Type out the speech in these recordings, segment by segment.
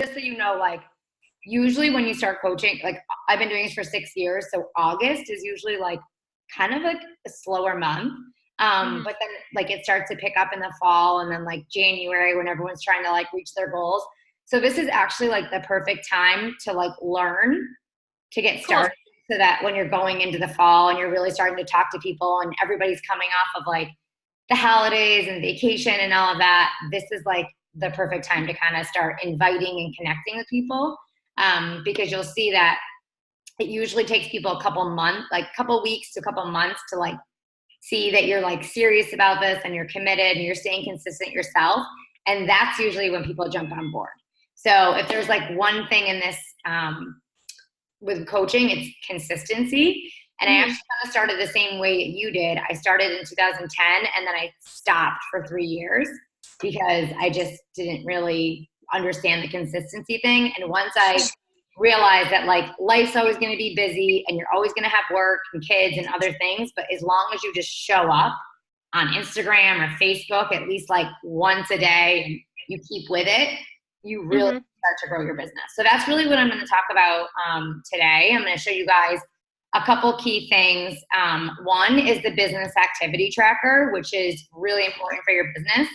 just so you know, like usually when you start coaching, like I've been doing this for 6 years. So August is usually like kind of like a slower month. But then like it starts to pick up in the fall, and then like January when everyone's trying to like reach their goals. So this is actually like the perfect time to like learn, to get started, so that when you're going into the fall and you're really starting to talk to people and everybody's coming off of like the holidays and vacation and all of that, this is like the perfect time to kind of start inviting and connecting with people. Because you'll see that it usually takes people a couple months, like a couple weeks to a couple months to like see that you're like serious about this and you're committed and you're staying consistent yourself. And that's usually when people jump on board. So if there's like one thing in this, with coaching, it's consistency. And I actually kind of started the same way you did. I started in 2010 and then I stopped for 3 years because I just didn't really understand the consistency thing. And once I realized that like life's always going to be busy and you're always going to have work and kids and other things, but as long as you just show up on Instagram or Facebook at least like once a day and you keep with it, you really start to grow your business. So that's really what I'm going to talk about today. I'm going to show you guys a couple key things. One is the business activity tracker, which is really important for your business.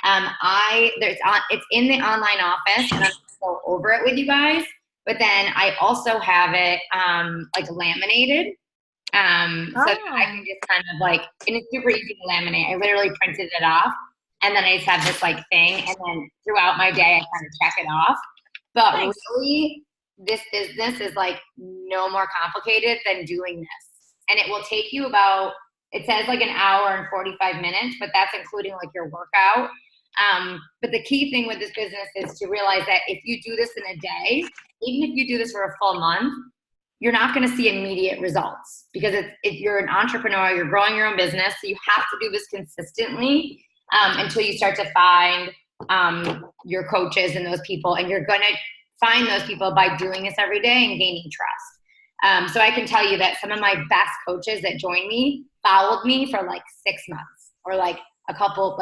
It's in the online office, and I'm going to go over it with you guys. But then I also have it like laminated, so that I can just kind of like, and it's super easy to laminate. I literally printed it off, and then I just have this like thing, and then throughout my day I kind of check it off. But really, this business is like no more complicated than doing this, and it will take you about, it says like an hour and 45 minutes, but that's including like your workout. But the key thing with this business is to realize that if you do this in a day, even if you do this for a full month, you're not going to see immediate results, because if you're an entrepreneur, you're growing your own business. So you have to do this consistently until you start to find your coaches and those people. And you're going to find those people by doing this every day and gaining trust. So I can tell you that some of my best coaches that joined me followed me for like 6 months or like a couple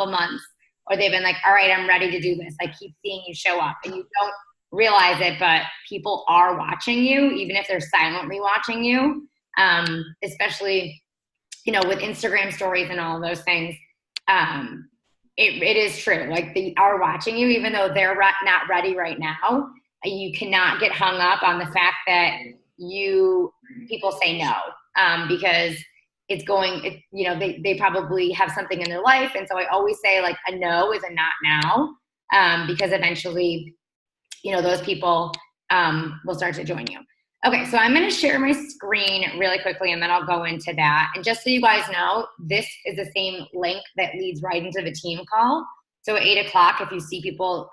months, or they've been like, all right, I'm ready to do this. I keep seeing you show up, and you don't realize it, but people are watching you, even if they're silently watching you. Especially, you know, with Instagram stories and all of those things. It is true. Like they are watching you, even though they're not ready right now. You cannot get hung up on the fact that people say no, because they probably have something in their life. And so I always say like a no is a not now, because eventually, you know, those people will start to join you. Okay, so I'm going to share my screen really quickly, and then I'll go into that. And just so you guys know, this is the same link that leads right into the team call. So at 8 o'clock, if you see people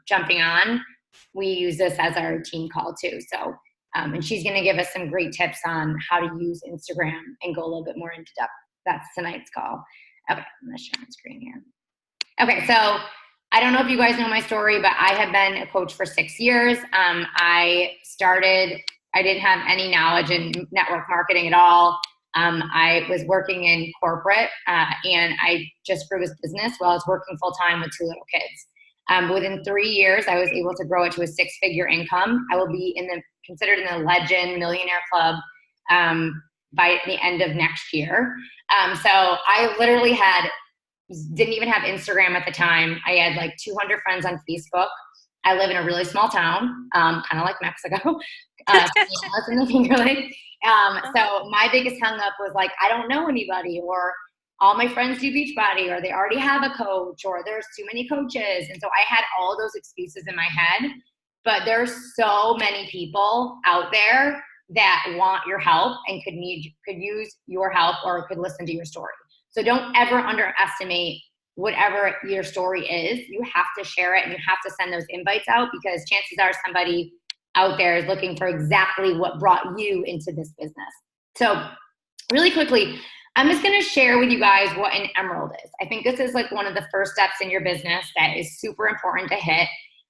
jumping on, we use this as our team call too. So, and she's going to give us some great tips on how to use Instagram and go a little bit more into depth. That's tonight's call. Okay, I'm going to share my screen here. Okay, so I don't know if you guys know my story, but I have been a coach for 6 years. I didn't have any knowledge in network marketing at all. I was working in corporate, and I just grew this business while I was working full-time with 2 little kids. Within 3 years, I was able to grow it to a 6-figure income. I will be considered in the Legend Millionaire Club by the end of next year. So I literally didn't even have Instagram at the time. I had like 200 friends on Facebook. I live in a really small town, kind of like Mexico, in the Finger Lake. So my biggest hung up was like, I don't know anybody, or all my friends do Beachbody, or they already have a coach, or there's too many coaches. And so I had all those excuses in my head, but there's so many people out there that want your help and could use your help or could listen to your story. So don't ever underestimate whatever your story is. You have to share it, and you have to send those invites out, because chances are somebody out there is looking for exactly what brought you into this business. So really quickly, I'm just going to share with you guys what an emerald is. I think this is like one of the first steps in your business that is super important to hit.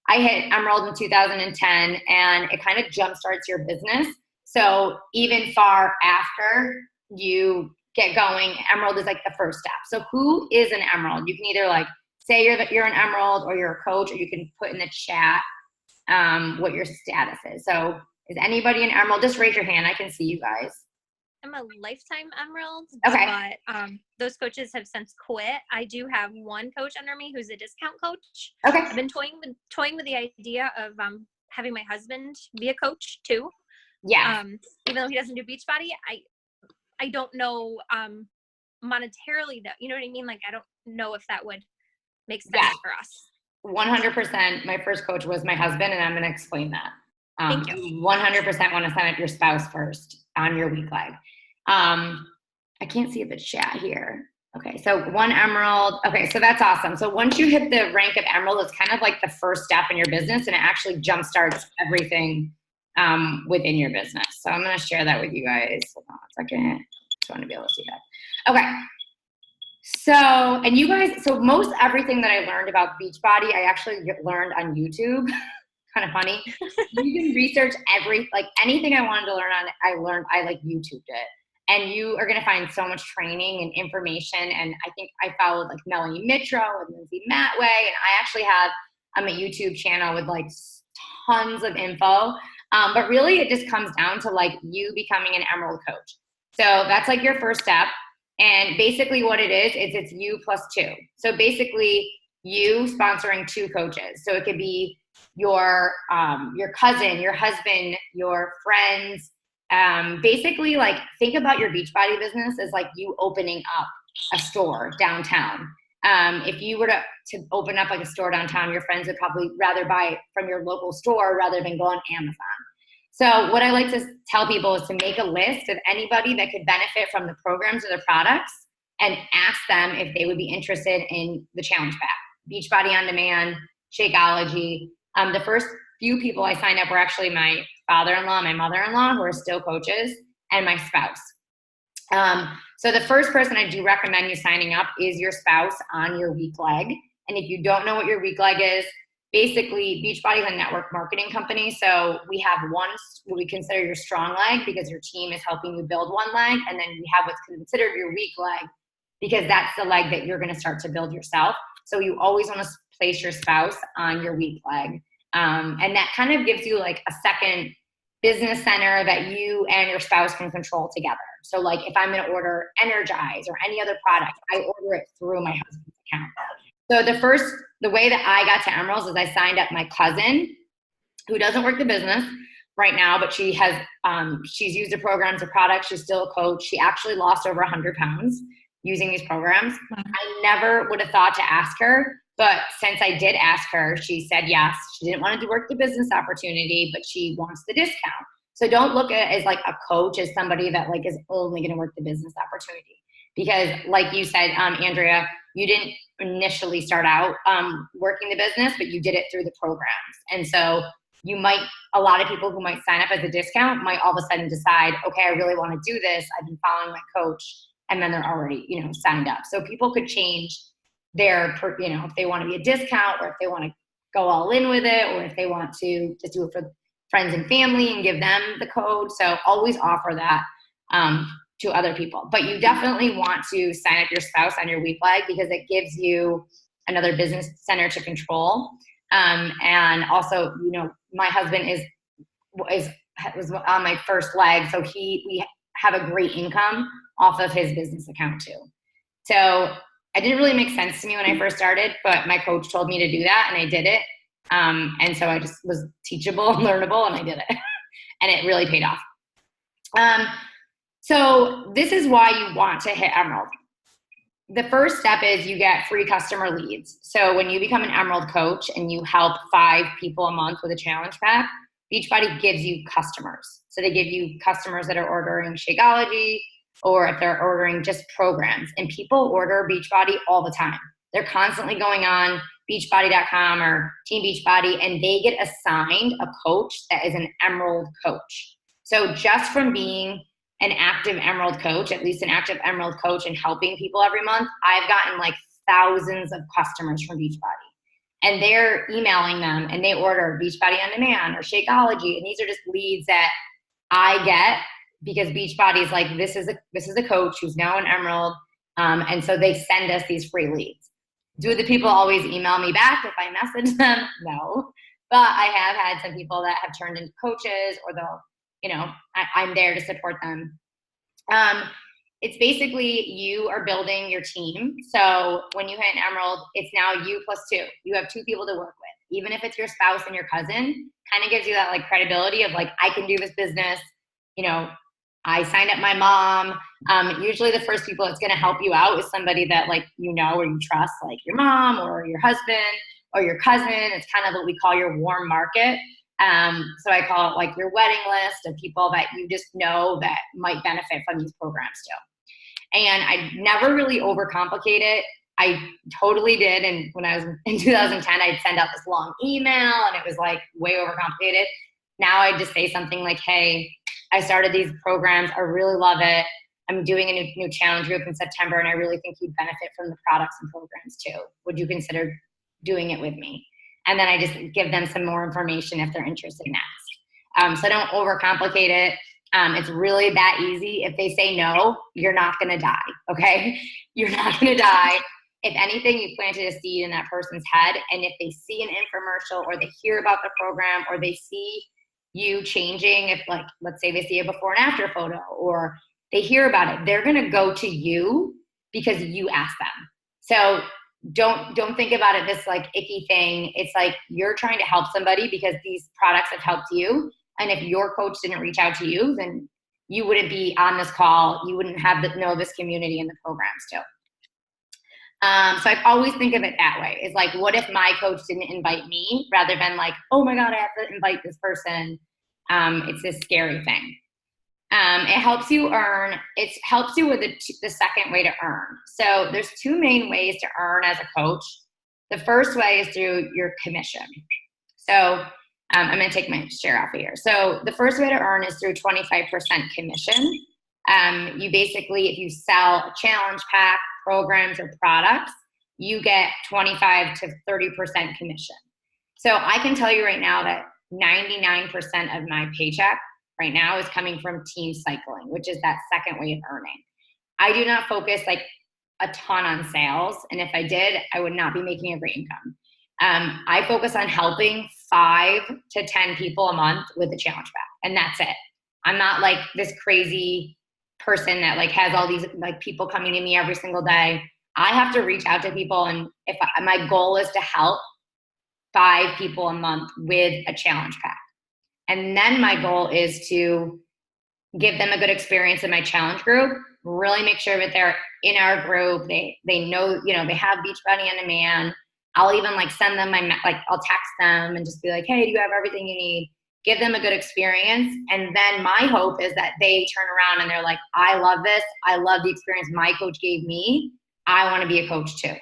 I hit emerald in 2010, and it kind of jumpstarts your business. So even far after you get going, emerald is like the first step. So who is an emerald? You can either like say you're an Emerald or you're a coach, or you can put in the chat what your status is. So is anybody an Emerald? Just raise your hand. I can see you guys. I'm a lifetime Emerald, okay. but those coaches have since quit. I do have one coach under me who's a discount coach. Okay. I've been toying with the idea of having my husband be a coach too. Yeah. Even though he doesn't do Beachbody, I don't know monetarily that, you know what I mean? Like, I don't know if that would make sense for us. 100%. My first coach was my husband, and I'm going to explain that. Thank you. 100% want to sign up your spouse first on your week leg. I can't see the chat here. Okay, so one Emerald. Okay, so that's awesome. So once you hit the rank of Emerald, it's kind of like the first step in your business, and it actually jumpstarts everything within your business. So I'm going to share that with you guys. Hold on a second. Just want to be able to see that. Okay. So, and you guys, so most everything that I learned about Beachbody, I actually learned on YouTube. Kind of funny. You can research anything I wanted to learn on, I YouTubed it. And you are going to find so much training and information. And I think I followed like Melanie Mitro and Lindsay Matway. And I actually have a YouTube channel with like tons of info. But really it just comes down to like you becoming an Emerald coach. So that's like your first step. And basically what it is it's you plus two. So basically you sponsoring two coaches. So it could be your cousin, your husband, your friends. Basically like think about your Beachbody business as like you opening up a store downtown. If you were to open up like a store downtown, your friends would probably rather buy from your local store rather than go on Amazon. So what I like to tell people is to make a list of anybody that could benefit from the programs or the products and ask them if they would be interested in the challenge pack, Beachbody On Demand, Shakeology. The first few people I signed up were actually my father-in-law, my mother-in-law, who are still coaches, and my spouse. So the first person I do recommend you signing up is your spouse on your week leg. And if you don't know what your week leg is, basically Beachbody is a network marketing company. So we have what we consider your strong leg because your team is helping you build one leg. And then we have what's considered your weak leg because that's the leg that you're going to start to build yourself. So you always want to place your spouse on your weak leg. And that kind of gives you like a second business center that you and your spouse can control together. So like if I'm going to order Energize or any other product, I order it through my husband's account. So the way that I got to Emeralds is I signed up my cousin who doesn't work the business right now, but she has, she's used the programs, the products. She's still a coach. She actually lost over 100 pounds using these programs. I never would have thought to ask her, but since I did ask her, she said yes. She didn't want to work the business opportunity, but she wants the discount. So don't look at it as like a coach as somebody that like is only going to work the business opportunity. Because like you said, Andrea, you didn't initially start out working the business, but you did it through the programs. And so a lot of people who might sign up as a discount might all of a sudden decide, okay, I really want to do this. I've been following my coach, and then they're already, signed up. So people could change their, if they want to be a discount or if they want to go all in with it, or if they want to just do it for friends and family and give them the code. So always offer that to other people. But you definitely want to sign up your spouse on your week leg because it gives you another business center to control. And also, my husband was on my first leg, so we have a great income off of his business account too. So it didn't really make sense to me when I first started, but my coach told me to do that, and I did it. And so I just was teachable and learnable, and I did it, and it really paid off. So this is why you want to hit Emerald. The first step is you get free customer leads. So when you become an Emerald coach and you help 5 people a month with a challenge pack, Beachbody gives you customers. So they give you customers that are ordering Shakeology, or if they're ordering just programs. And people order Beachbody all the time. They're constantly going on beachbody.com or Team Beachbody, and they get assigned a coach that is an Emerald coach. So just from being an active Emerald coach, at least an active Emerald coach, and helping people every month, I've gotten like thousands of customers from Beachbody. And they're emailing them, and they order Beachbody On Demand or Shakeology. And these are just leads that I get because Beachbody is like, this is a coach who's now an Emerald. And so they send us these free leads. Do the people always email me back if I message them? No. But I have had some people that have turned into coaches, or they'll, I'm there to support them. It's basically you are building your team. So when you hit an Emerald, it's now you plus two. You have two people to work with. Even if it's your spouse and your cousin, kind of gives you that like credibility of like, I can do this business. I signed up my mom. Usually the first people that's going to help you out is somebody that like, or you trust, like your mom or your husband or your cousin. It's kind of what we call your warm market. So I call it like your wedding list of people that you just know that might benefit from these programs too. And I never really overcomplicate it. I totally did. And when I was in 2010, I'd send out this long email and it was like way overcomplicated. Now I just say something like, hey, I started these programs. I really love it. I'm doing a new challenge group in September, and I really think you'd benefit from the products and programs too. Would you consider doing it with me? And then I just give them some more information if they're interested next. So I don't overcomplicate it. It's really that easy. If they say no, you're not going to die, okay? You're not going to die. If anything, you planted a seed in that person's head, and if they see an infomercial or they hear about the program or they see you changing, if like, let's say they see a before and after photo or they hear about it, they're going to go to you because you asked them. So don't think about it this like icky thing. It's like you're trying to help somebody because these products have helped you. And if your coach didn't reach out to you, then you wouldn't be on this call. You wouldn't have know this community and the programs too. So I always think of it that way. It's like, what if my coach didn't invite me, rather than like, oh my God, I have to invite this person. It's this scary thing. It helps you earn. It helps you with the second way to earn. So there's two main ways to earn as a coach. The first way is through your commission. So I'm going to take my share off of here. So the first way to earn is through 25% commission. You basically, if you sell a challenge pack, programs, or products, you get 25 to 30% commission. So I can tell you right now that 99% of my paycheck right now is coming from team cycling, which is that second way of earning. I do not focus like a ton on sales. And if I did, I would not be making a great income. I focus on helping 5 to 10 people a month with a challenge pack. And that's it. I'm not like this crazy person that like has all these like people coming to me every single day. I have to reach out to people. And my goal is to help 5 people a month with a challenge pack. And then my goal is to give them a good experience in my challenge group, really make sure that they're in our group. They know, they have Beachbody on demand. I'll even like send them I'll text them and just be like, hey, do you have everything you need? Give them a good experience. And then my hope is that they turn around and they're like, I love this. I love the experience my coach gave me. I want to be a coach too.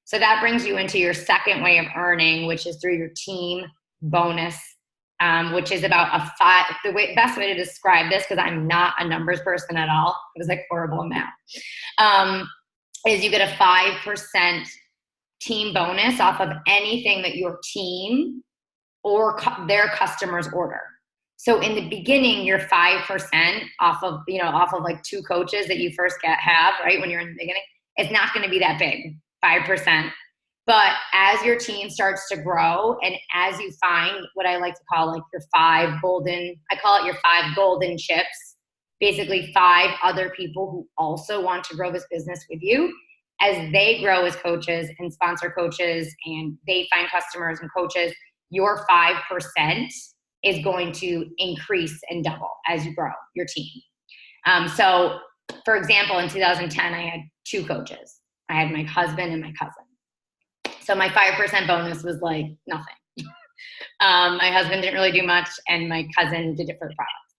So that brings you into your second way of earning, which is through your team bonus, which is about best way to describe this, because I'm not a numbers person at all. It was like horrible in math. Is you get a 5% team bonus off of anything that your team or their customers order. So in the beginning, you're 5% off of like 2 coaches that you first have, right? When you're in the beginning, it's not going to be that big, 5%. But as your team starts to grow and as you find what I like to call like your 5 golden chips, basically 5 other people who also want to grow this business with you, as they grow as coaches and sponsor coaches and they find customers and coaches, your 5% is going to increase and double as you grow your team. So for example, in 2010, I had 2 coaches. I had my husband and my cousin. So my 5% bonus was like nothing. My husband didn't really do much and my cousin did it for the products.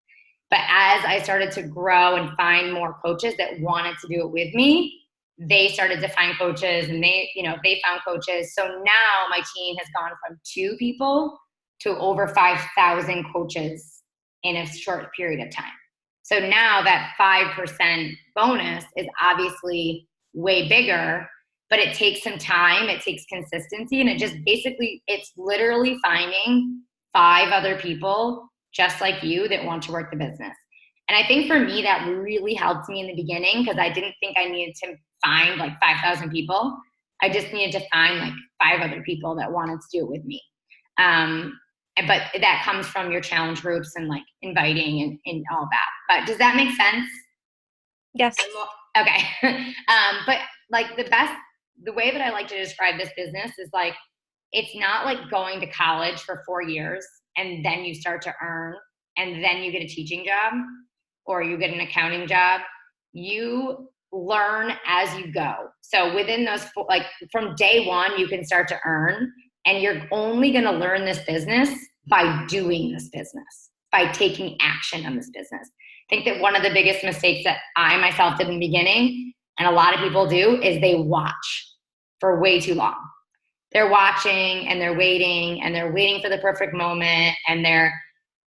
But as I started to grow and find more coaches that wanted to do it with me, they started to find coaches and they found coaches. So now my team has gone from 2 people to over 5,000 coaches in a short period of time. So now that 5% bonus is obviously way bigger, but it takes some time, it takes consistency, and it's literally finding 5 other people just like you that want to work the business. And I think for me, that really helped me in the beginning because I didn't think I needed to find like 5,000 people. I just needed to find like 5 other people that wanted to do it with me. But that comes from your challenge groups and like inviting and all that. But does that make sense? Yes. Okay. But like the way that I like to describe this business is like, it's not like going to college for 4 years and then you start to earn and then you get a teaching job or you get an accounting job. You learn as you go. So within those, like from day one, you can start to earn, and you're only going to learn this business by doing this business, by taking action on this business. I think that one of the biggest mistakes that I myself did in the beginning, and a lot of people do, is they watch for way too long. They're watching and they're waiting for the perfect moment, and they're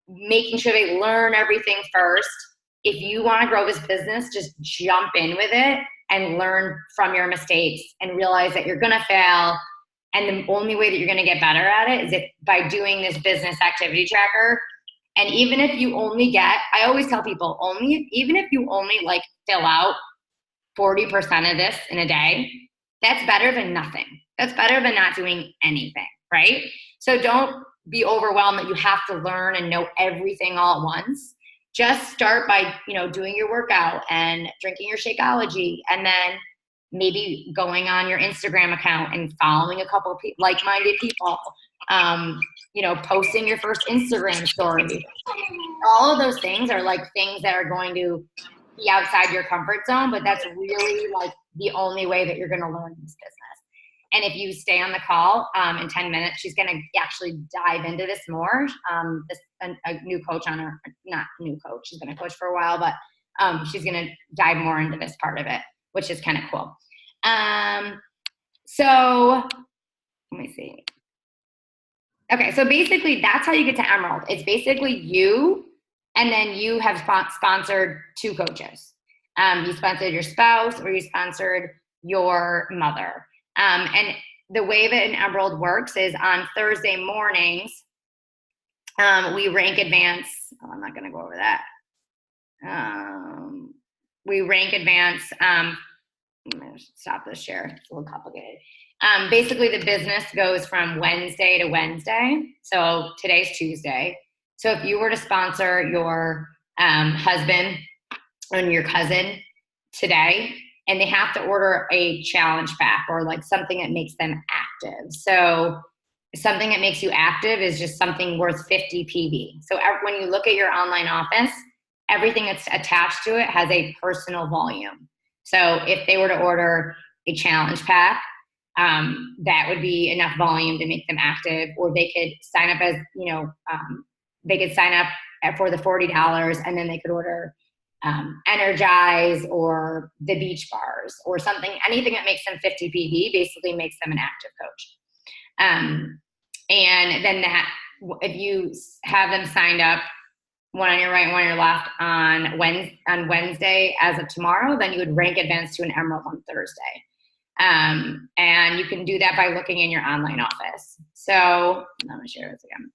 making sure they learn everything first. If you want to grow this business, just jump in with it and learn from your mistakes and realize that you're going to fail. And the only way that you're going to get better at it is by doing this business activity tracker. And even if you only get, I always tell people, even if you only like fill out 40% of this in a day, that's better than nothing. That's better than not doing anything, right? So don't be overwhelmed that you have to learn and know everything all at once. Just start by, doing your workout and drinking your Shakeology, and then maybe going on your Instagram account and following a couple of like-minded people, posting your first Instagram story. All of those things are like things that are going to be outside your comfort zone, but that's really like the only way that you're going to learn this business. And if you stay on the call in 10 minutes, she's going to actually dive into this more. A new coach not new coach, she's been a coach for a while, but she's going to dive more into this part of it, which is kind of cool. So let me see. Okay, so basically that's how you get to Emerald. It's basically you, and then you have sponsored 2 coaches. You sponsored your spouse, or you sponsored your mother. And the way that an Emerald works is on Thursday mornings, we rank advance. I'm not going to go over that. We rank advance. I'm going to stop this share. It's a little complicated. Basically, the business goes from Wednesday to Wednesday. So today's Tuesday. So if you were to sponsor your husband and your cousin today, and they have to order a challenge pack or like something that makes them active. So something that makes you active is just something worth 50 PV. So when you look at your online office, everything that's attached to it has a personal volume. So if they were to order a challenge pack, that would be enough volume to make them active, or they could sign up as, they could sign up for the $40, and then they could order Energize or the beach bars or something, anything that makes them 50 PV basically makes them an active coach. And then if you have them signed up, one on your right, one on your left on Wednesday as of tomorrow, then you would rank advance to an Emerald on Thursday. And you can do that by looking in your online office. So I'm going to share this again.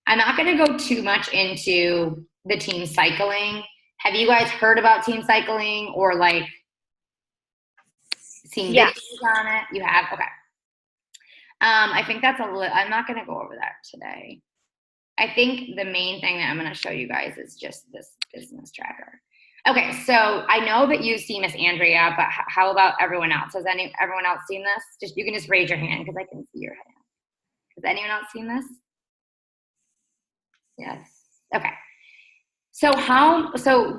I'm not going to go too much into the team cycling. Have you guys heard about team cycling or like seen videos on it? You have? Okay. I think that's I'm not going to go over that today. I think the main thing that I'm going to show you guys is just this business tracker. Okay, so I know that you see Miss Andrea, but how about everyone else? Has everyone else seen this? You can just raise your hand because I can see your hand. Has anyone else seen this? Yes. Okay. So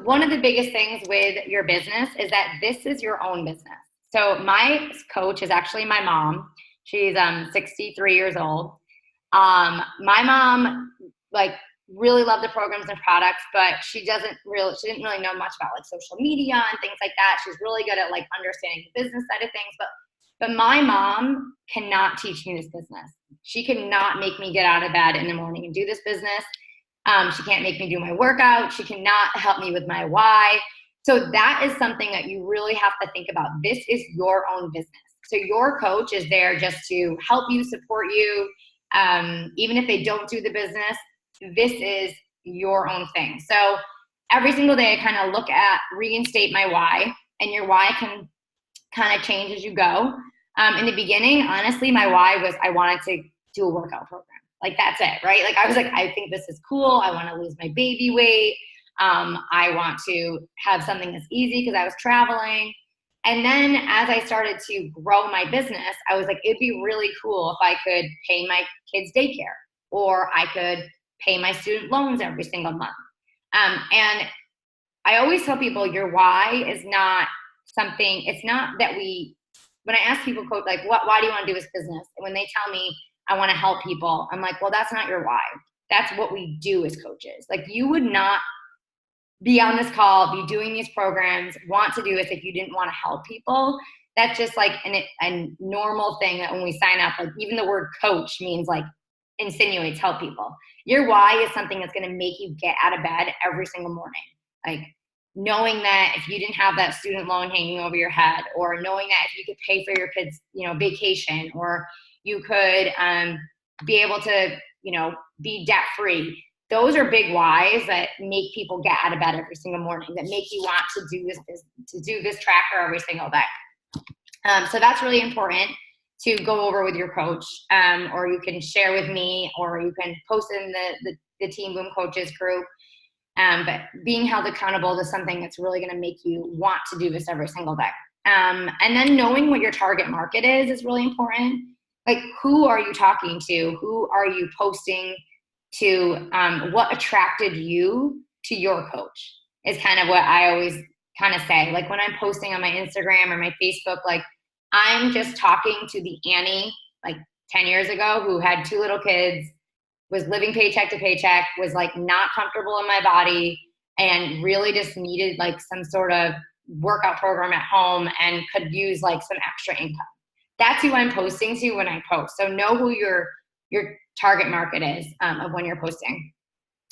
one of the biggest things with your business is that this is your own business. So my coach is actually my mom. She's 63 years old. My mom really loved the programs and products, but she didn't really know much about like social media and things like that. She's really good at like understanding the business side of things, but my mom cannot teach me this business. She cannot make me get out of bed in the morning and do this business. She can't make me do my workout. She cannot help me with my why. So that is something that you really have to think about. This is your own business. So your coach is there just to help you, support you. Even if they don't do the business, this is your own thing. So every single day I kind of look at, reinstate my why, and your why can kind of change as you go. In the beginning, honestly, my why was I wanted to do a workout program. Like, that's it, right? Like, I was like, I think this is cool. I want to lose my baby weight. I want to have something that's easy because I was traveling. And then as I started to grow my business, I was like, it'd be really cool if I could pay my kids' daycare, or I could pay my student loans every single month. And I always tell people your why is not something, it's not that when I ask people, coach, like, why do you want to do this business? And when they tell me I want to help people, I'm like, well, that's not your why. That's what we do as coaches. Like, you would not be on this call, be doing these programs, want to do this if you didn't want to help people. That's just like a normal thing that when we sign up, like, even the word coach means like insinuates help people. Your why is something that's going to make you get out of bed every single morning. Like, knowing that if you didn't have that student loan hanging over your head, or knowing that if you could pay for your kids, vacation, or you could be able to, be debt free. Those are big whys that make people get out of bed every single morning, that make you want to do this tracker every single day. So that's really important to go over with your coach, or you can share with me, or you can post in the Team Boom Coaches group. But being held accountable to something that's really going to make you want to do this every single day. And then knowing what your target market is really important. Like, who are you talking to? Who are you posting to? What attracted you to your coach is kind of what I always kind of say. Like, when I'm posting on my Instagram or my Facebook, like, I'm just talking to the Annie, like 10 years ago, who had 2 little kids, was living paycheck to paycheck, was like not comfortable in my body, and really just needed like some sort of workout program at home and could use like some extra income. That's who I'm posting to when I post. So know who your target market is of when you're posting.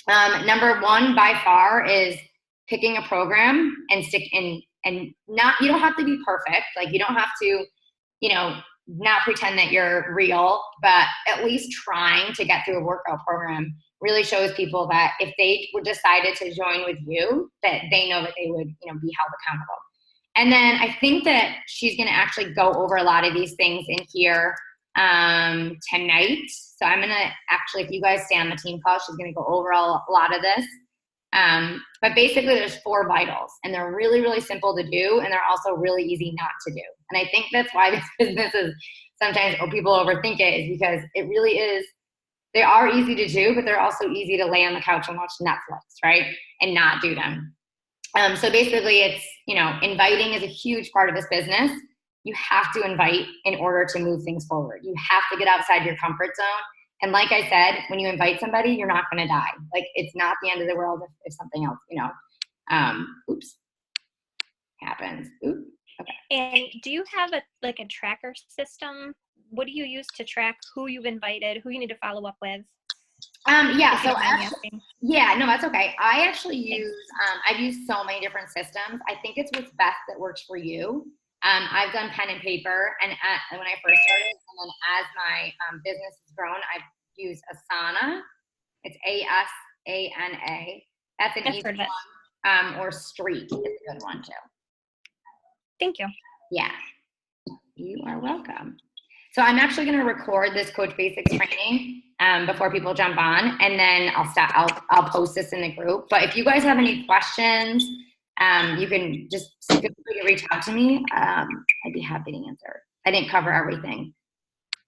Number 1 by far is picking a program and stick in, and not, you don't have to be perfect. Like, you don't have to, not pretend that you're real, but at least trying to get through a workout program really shows people that if they were decided to join with you, that they know that they would, be held accountable. And then I think that she's going to actually go over a lot of these things in here tonight. So I'm going to actually, if you guys stay on the team call, she's going to go over a lot of this. But basically there's 4 vitals, and they're really, really simple to do. And they're also really easy not to do. And I think that's why this business is sometimes, or people overthink it, is because it really is, they are easy to do, but they're also easy to lay on the couch and watch Netflix, right? And not do them. So basically it's, inviting is a huge part of this business. You have to invite in order to move things forward. You have to get outside your comfort zone. And like I said, when you invite somebody, you're not going to die. Like, it's not the end of the world if something else, happens. Oops. Okay. And do you have a tracker system? What do you use to track who you've invited, who you need to follow up with? Yeah. So actually, no, that's okay. I actually use, I've used so many different systems. I think it's what's best that works for you. I've done pen and paper, and when I first started, and then as my business has grown, I've used Asana. It's ASANA. That's an easy one. Or Streak is a good one too. Thank you. Yeah, you are welcome. So I'm actually going to record this Coach Basics training before people jump on, and then I'll post this in the group. But if you guys have any questions, you can just feel free to reach out to me. I'd be happy to answer. I didn't cover everything.